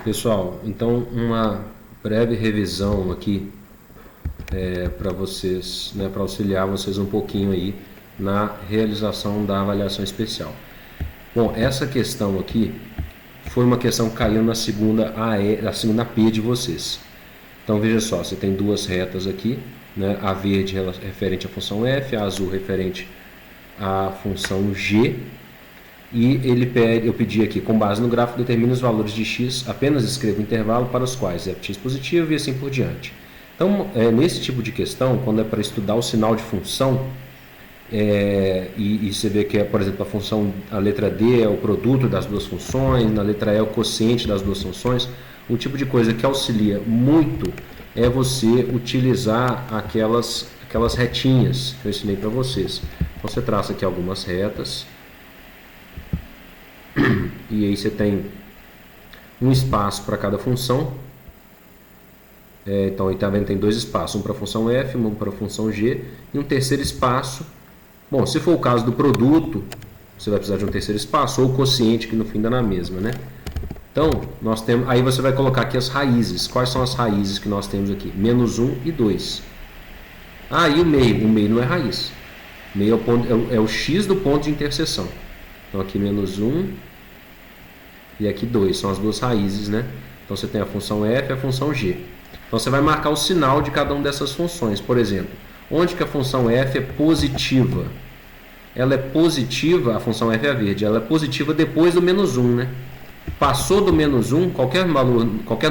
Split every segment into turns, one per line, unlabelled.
Pessoal, então uma breve revisão aqui para vocês, né, para auxiliar vocês um pouquinho aí na realização da avaliação especial. Bom, essa questão aqui foi uma questão que caiu na segunda na segunda P de vocês. Então veja só, você tem duas retas aqui, né, a verde referente à função f, a azul referente à função g. E eu pedi aqui, com base no gráfico, determine os valores de x, apenas escreva o intervalo para os quais é x positivo e assim por diante. Então, nesse tipo de questão, quando é para estudar o sinal de função, e você vê que, por exemplo, a letra D é o produto das duas funções, na letra E é o quociente das duas funções, um tipo de coisa que auxilia muito é você utilizar aquelas retinhas que eu ensinei para vocês. Então, você traça aqui algumas retas, e aí você tem um espaço para cada função. Então, aí tá vendo, tem dois espaços, um para a função f, um para a função g, e um terceiro espaço. Bom, se for o caso do produto, você vai precisar de um terceiro espaço, ou o quociente, que no fim dá na mesma, né? Então, nós temos, aí você vai colocar aqui as raízes. Quais são as raízes que nós temos aqui? Menos 1 e 2. Ah, e o meio? O meio não é raiz. O meio é o x do ponto de interseção. Então, aqui menos 1 e aqui 2. São as duas raízes, né? Então, você tem a função f e a função g. Então, você vai marcar o sinal de cada uma dessas funções. Por exemplo, onde que a função f é positiva? Ela é positiva, a função f é a verde, ela é positiva depois do menos 1, né? Passou do menos 1, qualquer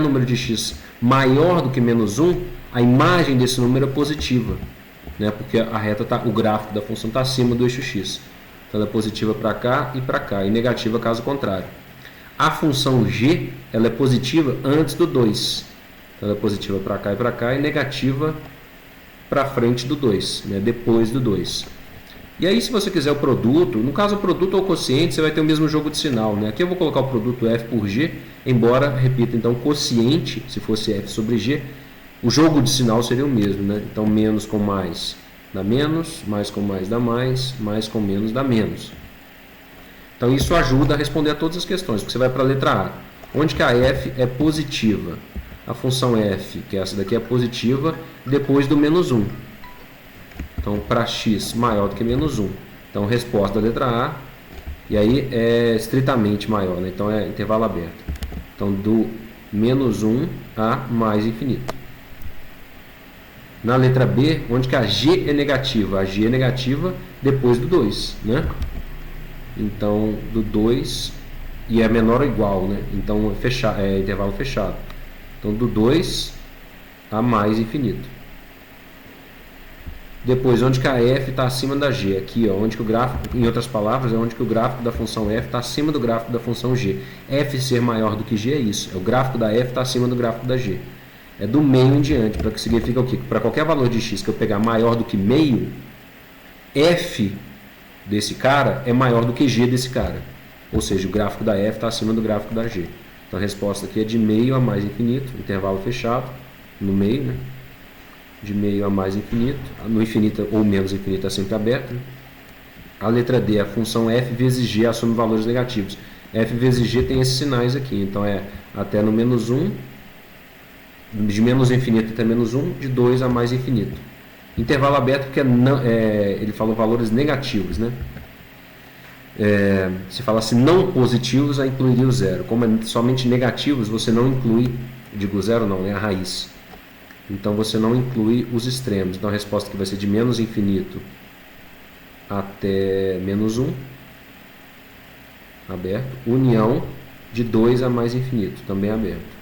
número de x maior do que menos 1, a imagem desse número é positiva, né? Porque o gráfico da função está acima do eixo x. Então, ela é positiva para cá, e negativa caso contrário. A função g, ela é positiva antes do 2. Então, ela é positiva para cá, e negativa para frente do 2, né? Depois do 2. E aí, se você quiser o produto, no caso o produto ou quociente, você vai ter o mesmo jogo de sinal, né? Aqui eu vou colocar o produto f por g, embora, repita, então quociente, se fosse f sobre g, o jogo de sinal seria o mesmo, né? Então, menos com mais dá menos, mais com mais dá mais com menos dá menos. Então, isso ajuda a responder a todas as questões, porque você vai para a letra A. Onde que a f é positiva? A função f, que essa daqui é positiva, depois do menos 1. Então, para x maior do que menos 1. Então, resposta da letra A. E aí é estritamente maior, né? Então, é intervalo aberto. Então, do menos 1 a mais infinito. Na letra B, onde que a g é negativa? A g é negativa depois do 2, né? Então, do 2 e é menor ou igual, né? Então, é intervalo fechado. Então, do 2 a mais infinito. Depois, onde que a f está acima da g? Aqui, ó, onde que o gráfico, em outras palavras, é onde que o gráfico da função f está acima do gráfico da função g. F ser maior do que g é isso. O gráfico da f está acima do gráfico da g. É do meio em diante, para que significa o quê? Para qualquer valor de x que eu pegar maior do que meio, f desse cara é maior do que g desse cara. Ou seja, o gráfico da f está acima do gráfico da g. Então, a resposta aqui é de meio a mais infinito, intervalo fechado, no meio, né? De meio a mais infinito, no infinito ou menos infinito é sempre aberto, né? A letra D, a função f vezes g assume valores negativos. F vezes g tem esses sinais aqui, então é até no menos 1, de menos infinito até menos 1, de 2 a mais infinito. Intervalo aberto porque ele falou valores negativos, né? Se falasse não positivos, aí incluiria o zero. Como é somente negativos, você não inclui, digo zero não, né? A raiz. Então, você não inclui os extremos. Então, a resposta aqui vai ser de menos infinito até menos 1, aberto. União de 2 a mais infinito, também aberto.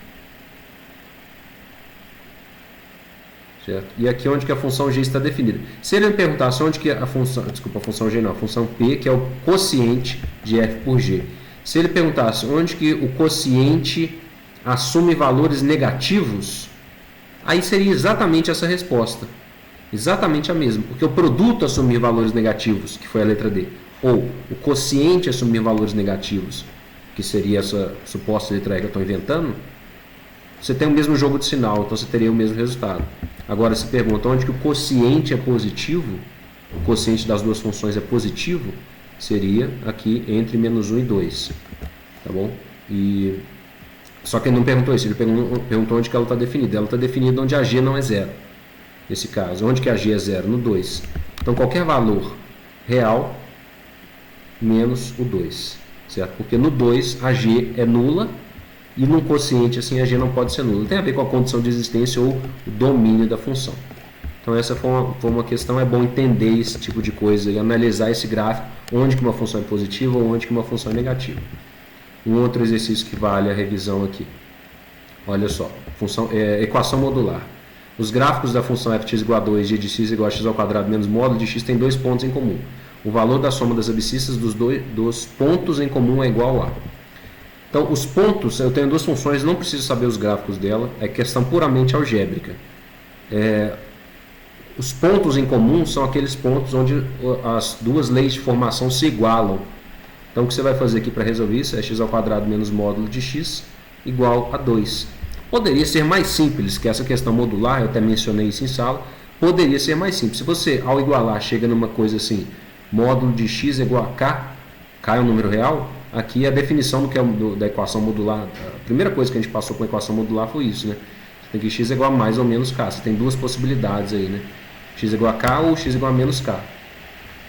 Certo? E aqui onde que a função g está definida. Se ele me perguntasse onde que a função g não, a função p, que é o quociente de f por g. Se ele perguntasse onde que o quociente assume valores negativos, aí seria exatamente essa resposta. Exatamente a mesma. Porque o produto assumir valores negativos, que foi a letra D, ou o quociente assumir valores negativos, que seria essa suposta letra E que eu estou inventando, você tem o mesmo jogo de sinal, então você teria o mesmo resultado. Agora, se pergunta onde que o quociente é positivo, o quociente das duas funções é positivo, seria aqui entre menos 1 e 2. Tá bom? E Só que ele não perguntou isso, ele perguntou onde que ela está definida. Ela está definida onde a g não é zero. Nesse caso, onde que a g é zero? No 2. Então, qualquer valor real menos o 2, certo? Porque no 2 a g é nula e num quociente assim a g não pode ser nula. Tem a ver com a condição de existência ou o domínio da função. Então essa foi uma questão, é bom entender esse tipo de coisa e analisar esse gráfico, onde que uma função é positiva ou onde que uma função é negativa. Um outro exercício que vale a revisão aqui. Olha só, equação modular. Os gráficos da função f(x) igual a 2, g de x igual a x ao quadrado menos módulo de x tem dois pontos em comum. O valor da soma das abscissas dos pontos em comum é igual a. Então, os pontos, eu tenho duas funções, não preciso saber os gráficos dela, é questão puramente algébrica. Os pontos em comum são aqueles pontos onde as duas leis de formação se igualam. Então, o que você vai fazer aqui para resolver isso é x ao quadrado menos módulo de x igual a 2. Poderia ser mais simples, que essa questão modular, eu até mencionei isso em sala, poderia ser mais simples. Se você, ao igualar, chega numa coisa assim, módulo de x é igual a k, k é um número real, aqui a definição do que é da equação modular, a primeira coisa que a gente passou com a equação modular foi isso, né? Você tem que x é igual a mais ou menos k, você tem duas possibilidades aí, né? X é igual a k ou x é igual a menos k.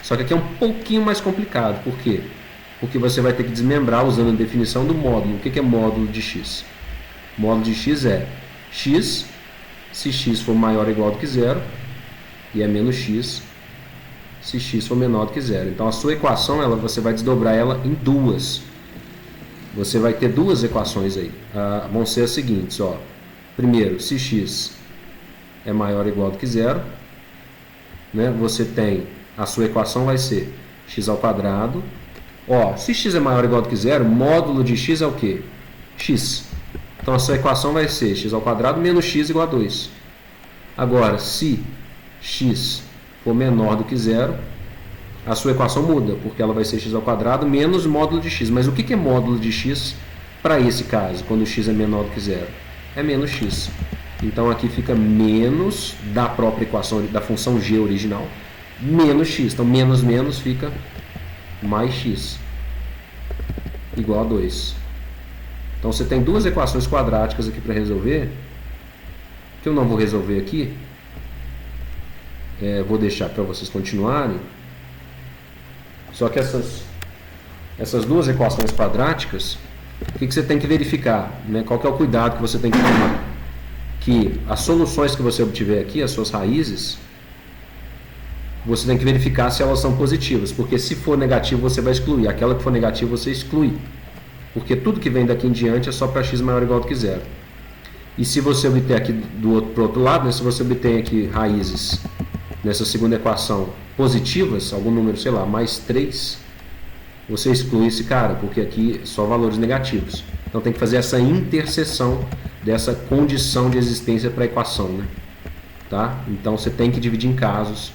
Só que aqui é um pouquinho mais complicado, por quê? Porque você vai ter que desmembrar usando a definição do módulo. O que é módulo de x? Módulo de x é x, se x for maior ou igual do que zero, e é menos x, se x for menor do que zero. Então a sua equação, você vai desdobrar ela em duas. Você vai ter duas equações aí. Vão ser as seguintes, ó. Primeiro, se x é maior ou igual do que zero, né, você tem, a sua equação vai ser x ao quadrado. Ó, se x é maior ou igual do que zero, módulo de x é o quê? X. Então a sua equação vai ser x ao quadrado menos x igual a 2. Agora, se x for menor do que zero, a sua equação muda, porque ela vai ser x ao quadrado menos módulo de x. Mas o que é módulo de x para esse caso, quando x é menor do que zero? É menos x. Então aqui fica menos da própria equação da função g original, menos x. Então menos menos fica mais x igual a 2. Então você tem duas equações quadráticas aqui para resolver, que eu não vou resolver aqui, vou deixar para vocês continuarem. Só que essas duas equações quadráticas, o que você tem que verificar, né? Qual que é o cuidado que você tem que tomar? Que as soluções que você obtiver aqui, as suas raízes, você tem que verificar se elas são positivas, porque se for negativo você vai excluir, aquela que for negativa você exclui, porque tudo que vem daqui em diante é só para x maior ou igual do que zero. E se você obter aqui pro outro lado, né, se você obter aqui raízes nessa segunda equação positivas, algum número, sei lá, mais 3, você exclui esse cara, porque aqui só valores negativos. Então tem que fazer essa interseção dessa condição de existência para a equação, né? Tá? Então você tem que dividir em casos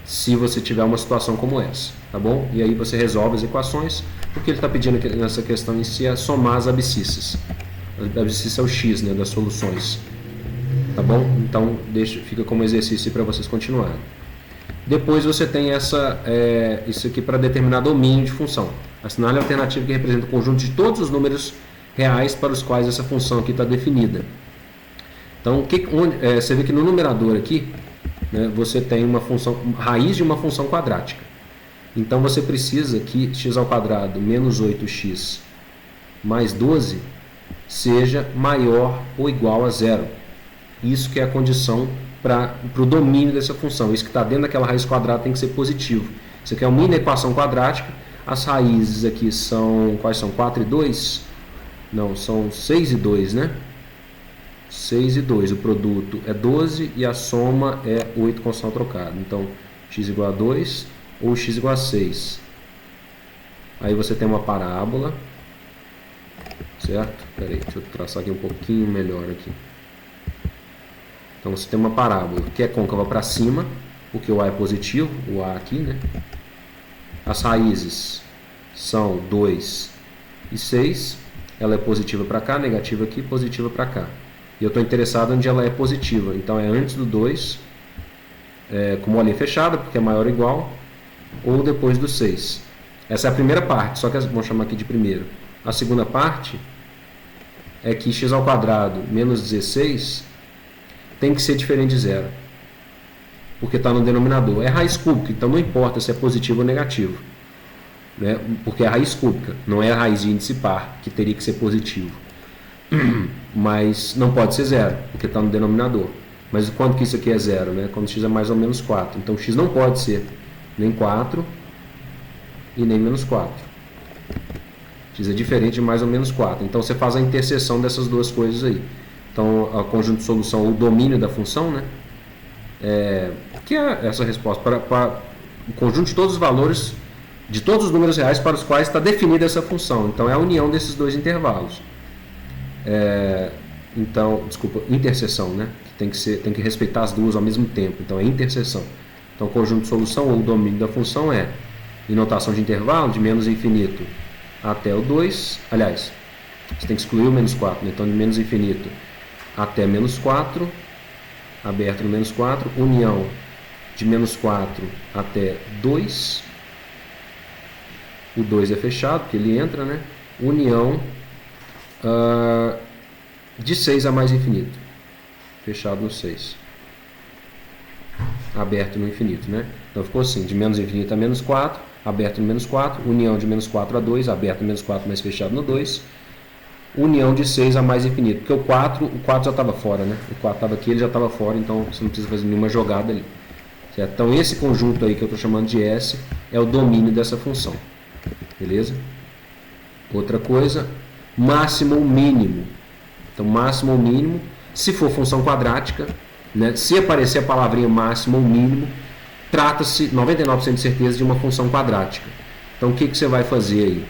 se você tiver uma situação como essa, tá bom? E aí você resolve as equações. O que ele está pedindo aqui nessa questão em si é somar as abscissas. A abscissa é o x, né, das soluções, tá bom? Então fica como exercício para vocês continuarem. Depois você tem isso aqui para determinar domínio de função. Assinale a alternativa que representa o conjunto de todos os números reais para os quais essa função aqui está definida. Então, você vê que no numerador aqui, né, você tem uma função, raiz de uma função quadrática. Então você precisa que x ao quadrado menos 8x mais 12 seja maior ou igual a zero. Isso que é a condição para o domínio dessa função. Isso que está dentro daquela raiz quadrada tem que ser positivo. Isso aqui é uma equação quadrática. As raízes aqui são, quais são? 4 e 2? Não, são 6 e 2, né? 6 e 2. O produto é 12 e a soma é 8 com sinal trocado. Então, x igual a 2 ou x igual a 6. Aí você tem uma parábola. Certo? Espera aí, deixa eu traçar aqui um pouquinho melhor aqui. Então você tem uma parábola que é côncava para cima, porque o A é positivo, o A aqui, né? As raízes são 2 e 6. Ela é positiva para cá, negativa aqui, positiva para cá. E eu estou interessado onde ela é positiva. Então é antes do 2, com bolinha fechada, porque é maior ou igual, ou depois do 6. Essa é a primeira parte, só que vamos chamar aqui de primeiro. A segunda parte é que x ao quadrado menos 16 tem que ser diferente de zero, porque está no denominador. É raiz cúbica, então não importa se é positivo ou negativo, né? Porque é raiz cúbica, não é a raiz de índice par, que teria que ser positivo. Mas não pode ser zero, porque está no denominador. Mas quando que isso aqui é zero, né? Quando x é mais ou menos 4. Então x não pode ser nem 4 e nem menos 4. X é diferente de mais ou menos 4. Então você faz a interseção dessas duas coisas aí. Então o conjunto de solução, o domínio da função, né? Que é essa resposta para o conjunto de todos os valores, de todos os números reais para os quais está definida essa função. Então é a união desses dois intervalos. Então, desculpa, interseção, né? Tem que respeitar as duas ao mesmo tempo. Então é interseção. Então o conjunto de solução ou o domínio da função é, em notação de intervalo, de menos infinito até o 2. Aliás, você tem que excluir o menos 4, né? Então de menos infinito até menos 4, aberto no menos 4, união de menos 4 até 2. O 2 é fechado, porque ele entra, né? União de 6 a mais infinito. Fechado no 6. Aberto no infinito, né? Então ficou assim, de menos infinito a menos 4, aberto no menos 4, união de menos 4 a 2, aberto no menos 4, mas fechado no 2. União de 6 a mais infinito, porque o 4 já estava fora, né? O 4 estava aqui, ele já estava fora, então você não precisa fazer nenhuma jogada ali. Certo? Então esse conjunto aí que eu estou chamando de S é o domínio dessa função. Beleza? Outra coisa, máximo ou mínimo. Então máximo ou mínimo, se for função quadrática, né? Se aparecer a palavrinha máximo ou mínimo, trata-se 99% de certeza de uma função quadrática. Então o que você vai fazer aí?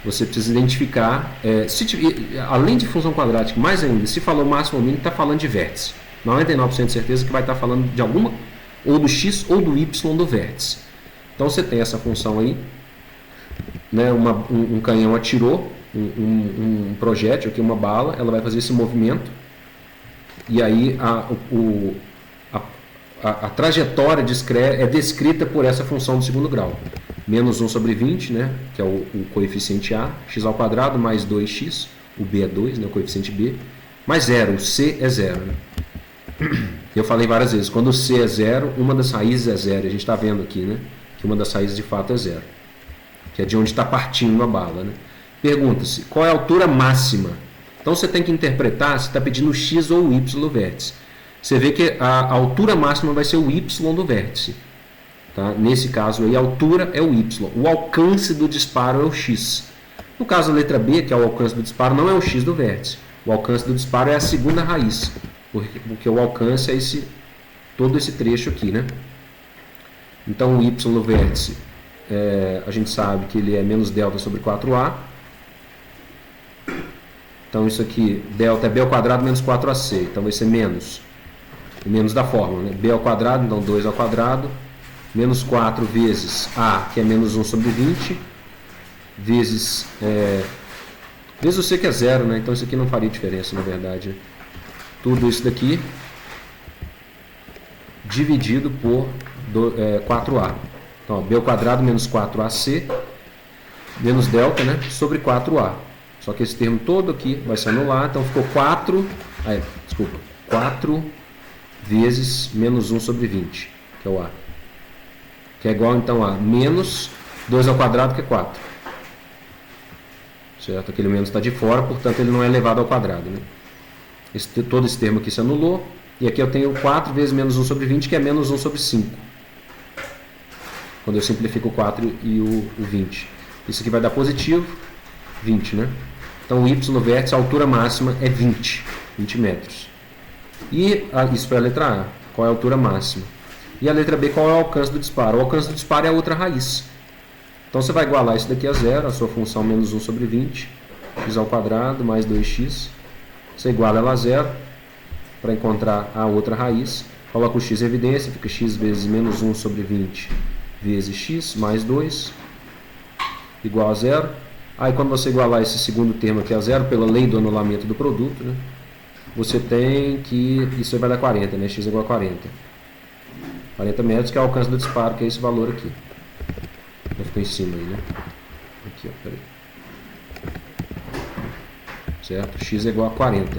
Você precisa identificar, além de função quadrática, mais ainda, se falou máximo ou mínimo, está falando de vértice. 99% de certeza que vai estar falando de alguma, ou do x ou do y do vértice. Então você tem essa função aí, né? Um canhão atirou um projétil, aqui uma bala, ela vai fazer esse movimento, e aí a trajetória é descrita por essa função do segundo grau. Menos 1 sobre 20, né, que é o coeficiente A, x ao quadrado mais 2x, o b é 2, né, o coeficiente b, mais 0, o c é 0. Né? Eu falei várias vezes, quando o c é 0, uma das raízes é 0. A gente está vendo aqui, né, que uma das raízes de fato é 0, que é de onde está partindo a bala. Né? Pergunta-se, qual é a altura máxima? Então você tem que interpretar se está pedindo o x ou o y do vértice. Você vê que a altura máxima vai ser o y do vértice. Tá? Nesse caso aí, a altura é o y. O alcance do disparo é o x. No caso da letra B, que é o alcance do disparo, não é o x do vértice. O alcance do disparo é a segunda raiz. Porque o alcance é todo esse trecho aqui. Né? Então o y do vértice, a gente sabe que ele é menos delta sobre 4a. Então isso aqui, delta é b ao quadrado menos 4ac. Então vai ser menos. O menos da fórmula, né? b ao quadrado, então 2 ao quadrado. Menos 4 vezes a, que é menos 1 sobre 20. Vezes o c, que é 0, né? Então isso aqui não faria diferença, na verdade. Tudo isso daqui dividido por 4a. Então, ó, b ao quadrado menos 4ac menos delta, né? Sobre 4a. Só que esse termo todo aqui vai se anular, então ficou 4 vezes menos 1 sobre 20, que é o a. Que é igual então a menos 2 ao quadrado, que é 4. Certo? Aquele menos está de fora, portanto ele não é elevado ao quadrado. Né? Todo esse termo aqui se anulou. E aqui eu tenho 4 vezes menos 1 sobre 20, que é menos 1 sobre 5. Quando eu simplifico o 4 e o 20. Isso aqui vai dar positivo, 20, né? Então o y no vértice, a altura máxima é 20 metros. E isso foi a letra A, qual é a altura máxima. E a letra B, qual é o alcance do disparo? O alcance do disparo é a outra raiz. Então você vai igualar isso daqui a zero, a sua função menos 1 sobre 20, x ao quadrado mais 2x. Você iguala ela a zero para encontrar a outra raiz. Coloca o x em evidência, fica x vezes menos 1 sobre 20 vezes x mais 2 igual a zero. Aí quando você igualar esse segundo termo aqui a zero, pela lei do anulamento do produto, né, você tem que... Isso aí vai dar 40, né? X igual a 40. 40 metros, que é o alcance do disparo, que é esse valor aqui. Vai ficar em cima aí, né? Aqui, ó, peraí. certo? X é igual a 40.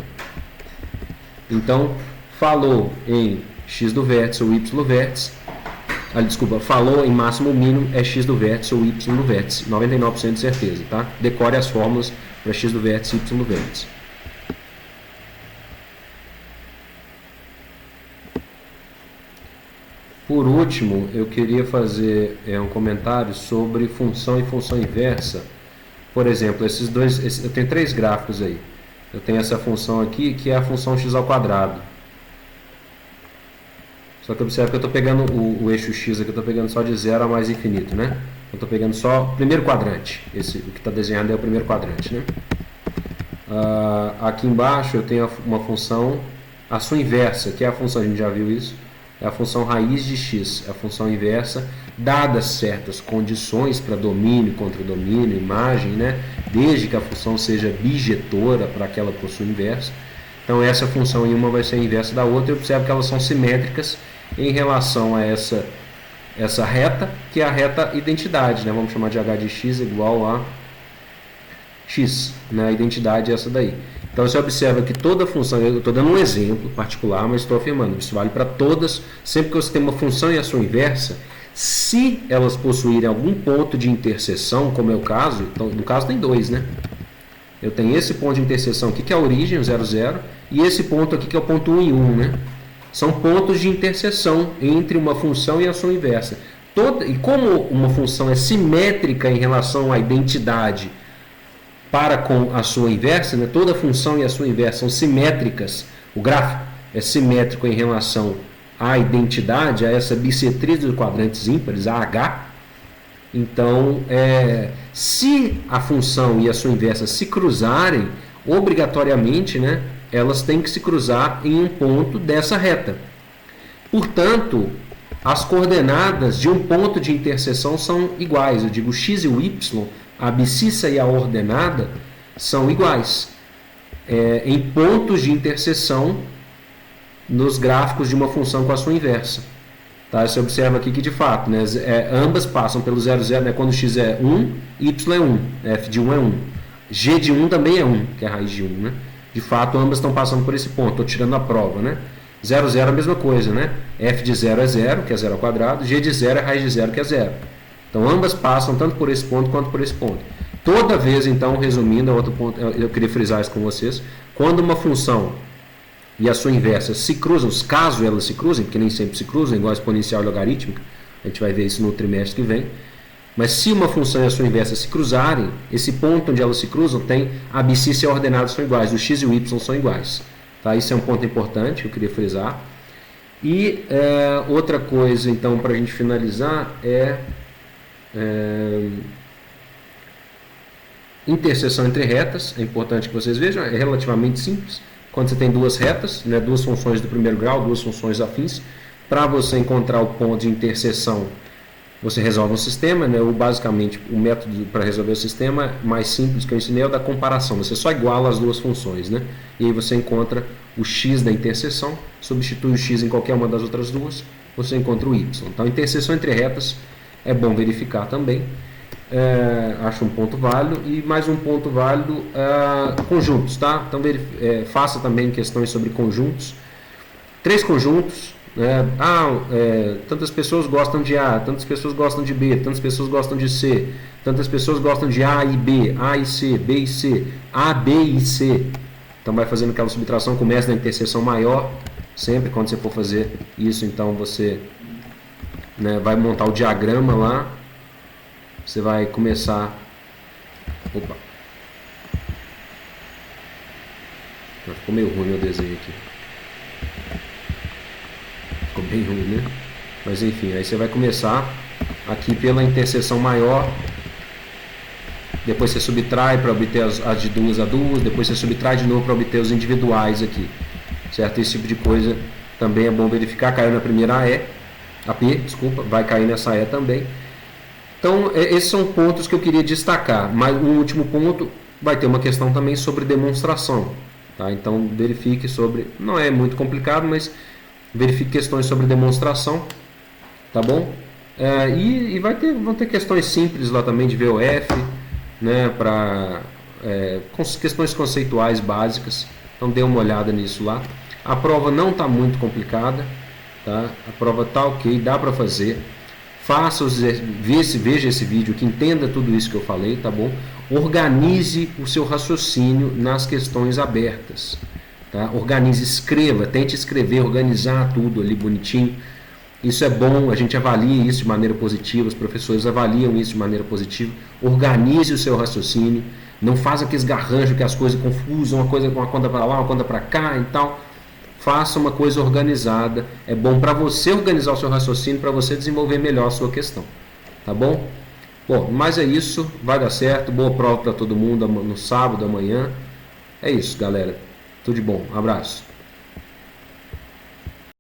Então, falou em x do vértice ou y do vértice, desculpa, falou em máximo ou mínimo é x do vértice ou y do vértice, 99% de certeza, tá? Decore as fórmulas para x do vértice e y do vértice. Por último, eu queria fazer um comentário sobre função e função inversa. Por exemplo, eu tenho 3 gráficos aí. Eu tenho essa função aqui, que é a função x ao quadrado. Só que observe que eu estou pegando o eixo x aqui, eu estou pegando só de 0 a mais infinito, né? Eu estou pegando só o primeiro quadrante. O que está desenhado é o primeiro quadrante, né? Aqui embaixo eu tenho uma função, a sua inversa, que é a função, a gente já viu isso, é a função raiz de x, é a função inversa, dadas certas condições para domínio, contra domínio, imagem, né? Desde que a função seja bijetora para que ela possua inversa. Então essa função em uma vai ser a inversa da outra, e observe que elas são simétricas em relação a essa reta, que é a reta identidade, né? Vamos chamar de h de x igual a x, né? A identidade é essa daí. Então você observa que toda função, eu estou dando um exemplo particular, mas estou afirmando, isso vale para todas, sempre que você tem uma função e a sua inversa, se elas possuírem algum ponto de interseção, como é o caso, então no caso tem 2, né? Eu tenho esse ponto de interseção aqui, que é a origem, o 0, 0, e esse ponto aqui, que é o ponto 1 e 1, né? São pontos de interseção entre uma função e a sua inversa. E como uma função é simétrica em relação à identidade para com a sua inversa, né? Toda função e a sua inversa são simétricas, o gráfico é simétrico em relação à identidade, a essa bissetriz dos quadrantes ímpares, a H. Então, se a função e a sua inversa se cruzarem, obrigatoriamente, né, elas têm que se cruzar em um ponto dessa reta. Portanto, as coordenadas de um ponto de interseção são iguais. Eu digo x e o y, a abscissa e a ordenada são iguais em pontos de interseção nos gráficos de uma função com a sua inversa. Tá? Você observa aqui que de fato, né, ambas passam pelo 0, 0, né, quando x é 1, y é 1, f de 1 é 1. G de 1 também é 1, que é a raiz de 1. Né? De fato, ambas estão passando por esse ponto, estou tirando a prova. Né? 0, 0 é a mesma coisa, né? F de 0 é 0, que é 0 ao quadrado, G de 0 é a raiz de 0, que é 0. Então, ambas passam tanto por esse ponto quanto por esse ponto. Toda vez, então, resumindo, outro ponto, eu queria frisar isso com vocês, quando uma função e a sua inversa se cruzam, caso elas se cruzem, porque nem sempre se cruzam, igual a exponencial e logarítmica, a gente vai ver isso no trimestre que vem, mas se uma função e a sua inversa se cruzarem, esse ponto onde elas se cruzam tem a abscissa e a ordenada são iguais, o x e o y são iguais. Tá? Isso é um ponto importante que eu queria frisar. E outra coisa, então, para a gente finalizar, interseção entre retas. É importante que vocês vejam, é relativamente simples. Quando você tem duas retas, né, duas funções do primeiro grau, duas funções afins, para você encontrar o ponto de interseção, você resolve um sistema, né? Basicamente, o método para resolver o sistema mais simples que eu ensinei é o da comparação. Você só iguala as duas funções, né? E aí você encontra o x da interseção, substitui o x em qualquer uma das outras duas, você encontra o y. Então, interseção entre retas é bom verificar também. Acho um ponto válido. E mais um ponto válido, conjuntos, tá? Então, faça também questões sobre conjuntos. 3 conjuntos. Tantas pessoas gostam de A, tantas pessoas gostam de B, tantas pessoas gostam de C, tantas pessoas gostam de A e B, A e C, B e C, A, B e C. Então vai fazendo aquela subtração, começa na interseção maior, sempre quando você for fazer isso, então você, né, vai montar o diagrama lá, você vai começar, ficou meio ruim o desenho aqui. Ficou bem ruim, né? Mas enfim, aí você vai começar aqui pela interseção maior, depois você subtrai para obter as de duas a duas, depois você subtrai de novo para obter os individuais aqui, certo? Esse tipo de coisa também é bom verificar. Caiu na primeira AP, vai cair nessa E também. Então, esses são pontos que eu queria destacar. Mas um último ponto, vai ter uma questão também sobre demonstração, tá? Então, verifique sobre, não é muito complicado, mas verifique questões sobre demonstração, tá bom? E vão ter questões simples lá também de VOF, né, para questões conceituais básicas. Então dê uma olhada nisso lá. A prova não está muito complicada, tá? A prova está ok, dá para fazer. Veja esse vídeo, que entenda tudo isso que eu falei, tá bom? Organize o seu raciocínio nas questões abertas, tá? Organize, escreva, tente escrever, organizar tudo ali bonitinho. Isso é bom, a gente avalia isso de maneira positiva, os professores avaliam isso de maneira positiva. Organize o seu raciocínio, não faça aqueles garranchos, que as coisas confusam, uma conta para lá, uma conta para cá e tal. Faça uma coisa organizada. É bom para você organizar o seu raciocínio, para você desenvolver melhor a sua questão. Tá bom? Bom, mas é isso. Vai dar certo. Boa prova para todo mundo no sábado, amanhã. É isso, galera. Tudo de bom. Um abraço.